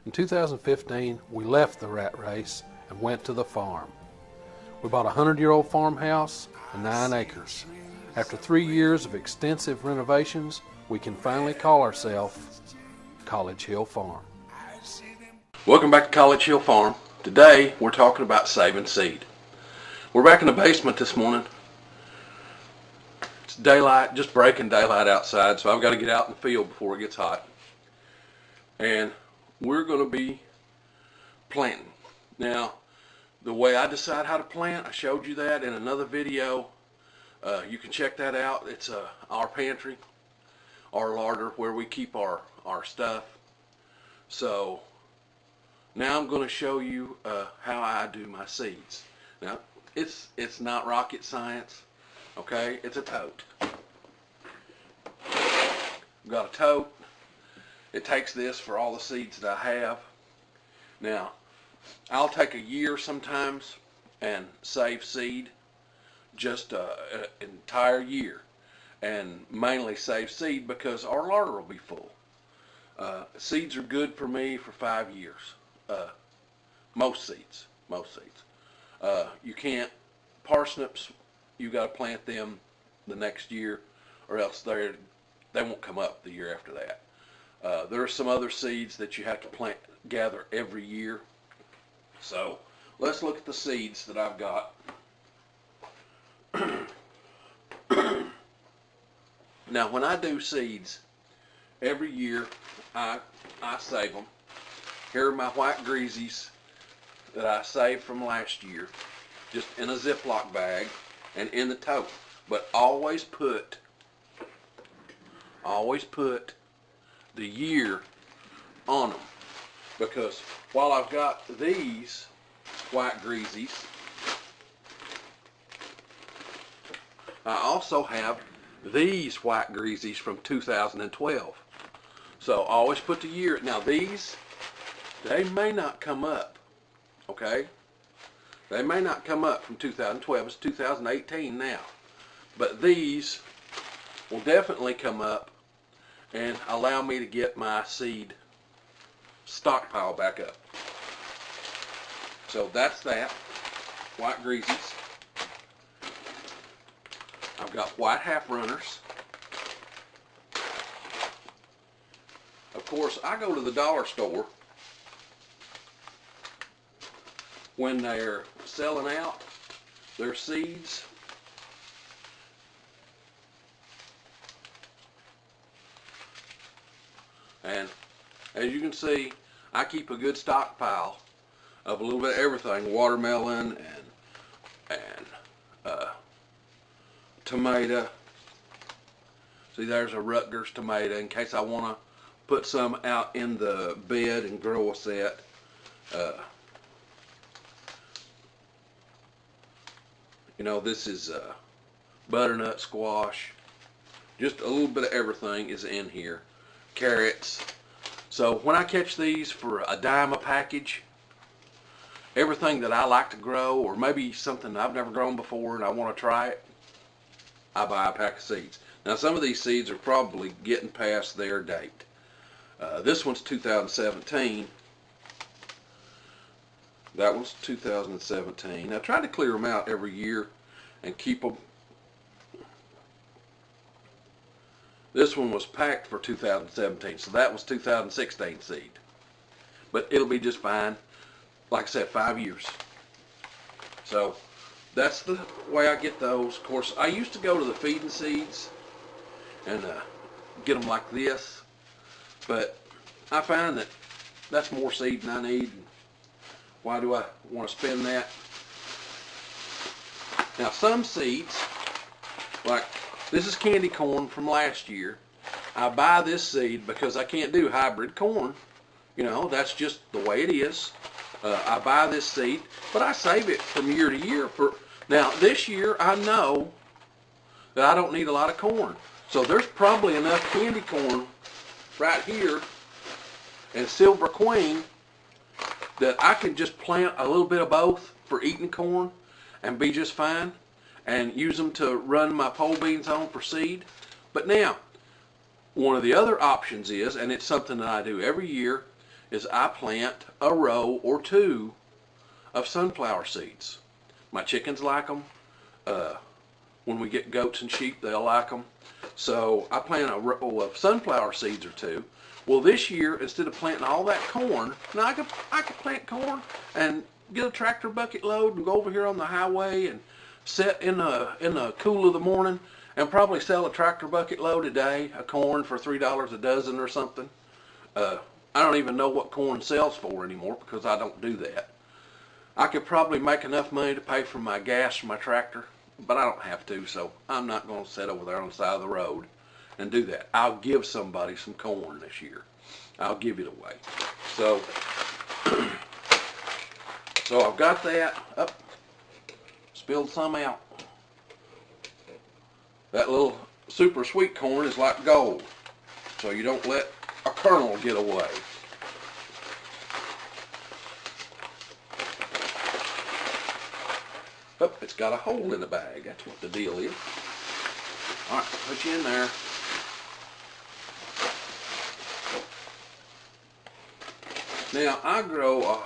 In 2015, we left the rat race and went to the farm. We bought a 100-year-old farmhouse and 9 acres. After 3 years of extensive renovations, we can finally call ourselves College Hill Farm. Welcome back to College Hill Farm. Today, we're talking about saving seed. We're back in the basement this morning. It's daylight, just breaking daylight outside, so I've got to get out in the field before it gets hot. And we're going to be planting. Now, the way I decide how to plant, I showed you that in another video. You can check that out. It's our pantry, our larder, where we keep our stuff. So now I'm going to show you how I do my seeds. Now, it's not rocket science, okay? It's a tote. I've got a tote. It takes this for all the seeds that I have. Now, I'll take a year sometimes and save seed, just an entire year, and mainly save seed because our larder will be full. Seeds are good for me for 5 years. Most seeds. You can't, parsnips, you got to plant them the next year, or else they won't come up the year after that. There are some other seeds that you have to gather every year. So let's look at the seeds that I've got. Now, when I do seeds, every year I save them. Here are my white greasies that I saved from last year, just in a Ziploc bag and in the tote. But always put the year on them, because while I've got these white greasies, I also have these white greasies from 2012. So always put the year. Now these, they may not come up, okay? They may not come up from 2012. It's 2018 now. But these will definitely come up and allow me to get my seed stockpile back up. So that's that. White greasies. I've got white half runners. Of course, I go to the dollar store when they're selling out their seeds. And as you can see, I keep a good stockpile of a little bit of everything: watermelon and tomato. See, there's a Rutgers tomato in case I want to put some out in the bed and grow a set. You know, this is butternut squash. Just a little bit of everything is in here. Carrots. So when I catch these for a dime a package, everything that I like to grow, or maybe something I've never grown before and I want to try it, I buy a pack of seeds. Now, some of these seeds are probably getting past their date. This one's 2017. That one's 2017. I try to clear them out every year and keep them. This one was packed for 2017, so that was 2016 seed. But it'll be just fine. Like I said, 5 years. So that's the way I get those. Of course, I used to go to the feeding seeds and get them like this, but I find that that's more seed than I need. Why do I want to spend that? Now, some seeds, like this is candy corn from last year. I buy this seed because I can't do hybrid corn. You know, that's just the way it is. I buy this seed, but I save it from year to year. Now, this year I know that I don't need a lot of corn. So there's probably enough candy corn right here and Silver Queen that I can just plant a little bit of both for eating corn and be just fine, and use them to run my pole beans on for seed. But now, one of the other options is, and it's something that I do every year, is I plant a row or two of sunflower seeds. My chickens like them. When we get goats and sheep, they'll like them. So I plant a row of sunflower seeds or two. Well, this year, instead of planting all that corn, now I could plant corn and get a tractor bucket load and go over here on the highway and sit in the cool of the morning and probably sell a tractor bucket load a day of corn for $3 a dozen or something. I don't even know what corn sells for anymore because I don't do that. I could probably make enough money to pay for my gas for my tractor, but I don't have to, so I'm not going to sit over there on the side of the road and do that. I'll give somebody some corn this year. I'll give it away. So, so I've got that up. Spilled some out. That little super sweet corn is like gold, so you don't let a kernel get away. Oh, it's got a hole in the bag. That's what the deal is. All right, put you in there. Now, I grow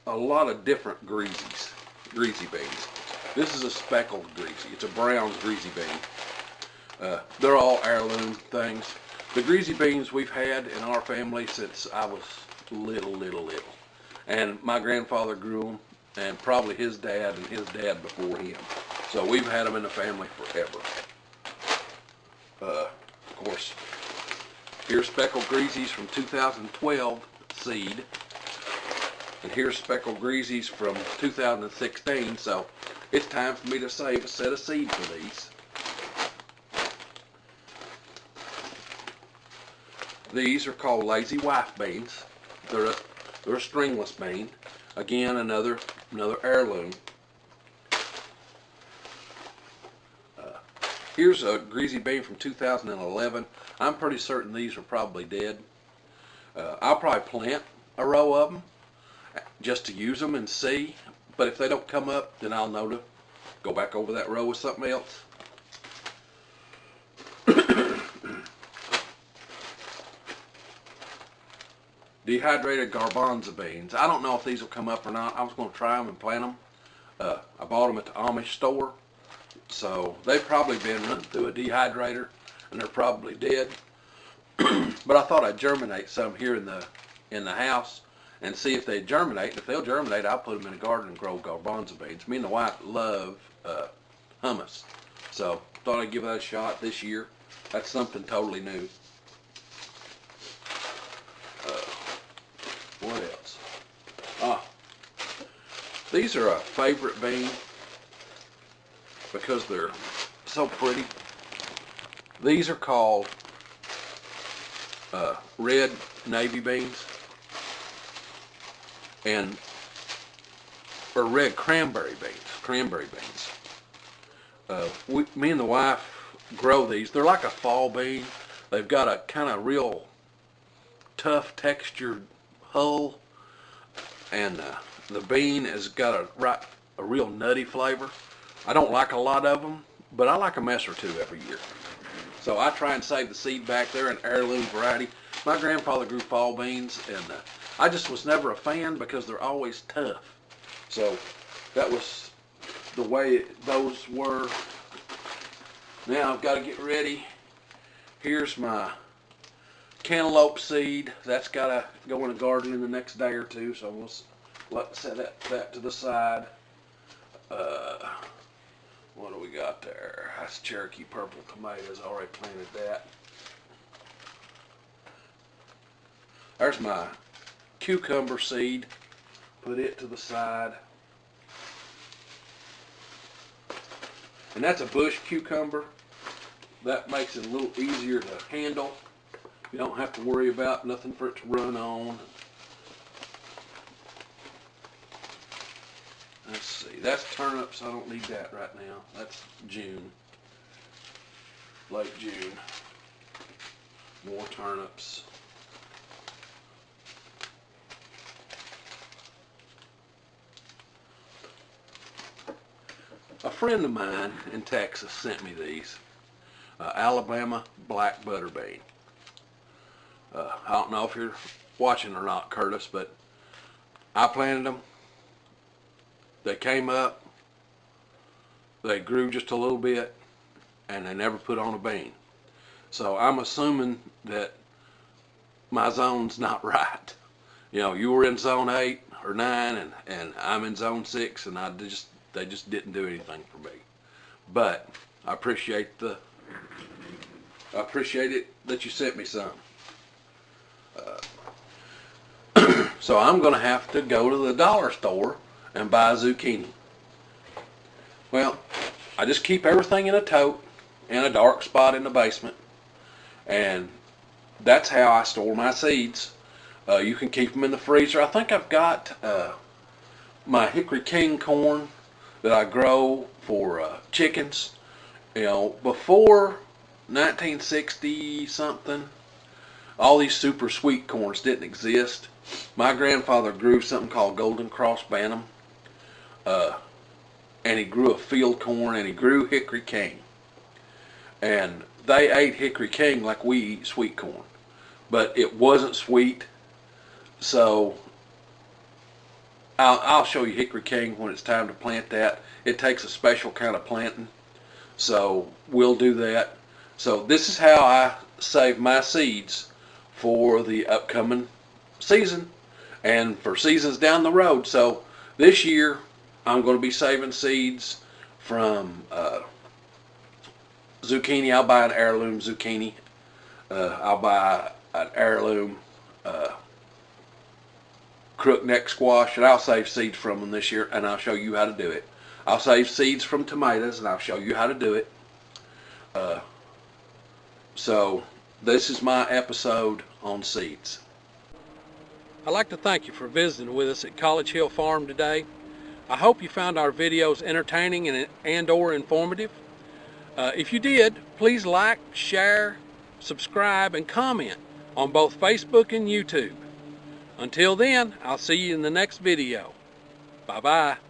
a lot of different greasy beans. This is a speckled greasy. It's a Brown's greasy bean. They're all heirloom things. The greasy beans we've had in our family since I was little. And my grandfather grew them, and probably his dad and his dad before him. So we've had them in the family forever. Of course, here's speckled greasies from 2012 seed. And here's speckled greasies from 2016. So it's time for me to save a set of seed for these. These are called lazy wife beans. They're a stringless bean. Again, another heirloom. Here's a greasy bean from 2011. I'm pretty certain these are probably dead. I'll probably plant a row of them just to use them and see. But if they don't come up, then I'll know to go back over that row with something else. Dehydrated garbanzo beans. I don't know if these will come up or not. I was going to try them and plant them. I bought them at the Amish store. So they've probably been run through a dehydrator and they're probably dead. But I thought I'd germinate some here in the house and see if they germinate. If they'll germinate, I'll put them in a garden and grow garbanzo beans. Me and the wife love hummus. So thought I'd give that a shot this year. That's something totally new. What else? These are a favorite bean because they're so pretty. These are called red navy beans or red cranberry beans. Me and the wife grow these. They're like a fall bean. They've got a kind of real tough textured hull, and the bean has got a real nutty flavor. I don't like a lot of them, but I like a mess or two every year. So I try and save the seed back there in heirloom variety. My grandfather grew fall beans, and I just was never a fan because they're always tough. So that was the way those were. Now I've got to get ready. Here's my cantaloupe seed. That's got to go in a garden in the next day or two, so we'll set that to the side. What do we got there? That's Cherokee purple tomatoes. I already planted that. There's my cucumber seed. Put it to the side. And that's a bush cucumber. That makes it a little easier to handle. You don't have to worry about nothing for it to run on. Let's see, that's turnips. I don't need that right now. That's June, late June. More turnips. A friend of mine in Texas sent me these. Alabama black butter bean. I don't know if you're watching or not, Curtis, but I planted them. They came up. They grew just a little bit, and they never put on a bean. So I'm assuming that my zone's not right. You know, you were in zone 8 or 9, and I'm in zone 6, and they just didn't do anything for me. But I appreciate it that you sent me some. So I'm going to have to go to the dollar store and buy zucchini. Well, I just keep everything in a tote in a dark spot in the basement, and that's how I store my seeds. You can keep them in the freezer. I think I've got my hickory king corn that I grow for chickens. You know, before 1960 something, all these super sweet corns didn't exist. My grandfather grew something called Golden Cross Bantam, and he grew a field corn, and he grew hickory king. And they ate hickory king like we eat sweet corn, but it wasn't sweet. So I'll show you hickory king when it's time to plant that. It takes a special kind of planting, so we'll do that. So this is how I save my seeds for the upcoming season and for seasons down the road. So this year I'm going to be saving seeds from zucchini. I'll buy an heirloom zucchini. I'll buy an heirloom crookneck squash, and I'll save seeds from them this year, and I'll show you how to do it. I'll save seeds from tomatoes, and I'll show you how to do it. So this is my episode on seeds. I'd like to thank you for visiting with us at College Hill Farm today. I hope you found our videos entertaining and or informative. If you did, please like, share, subscribe, and comment on both Facebook and YouTube. Until then, I'll see you in the next video. Bye-bye.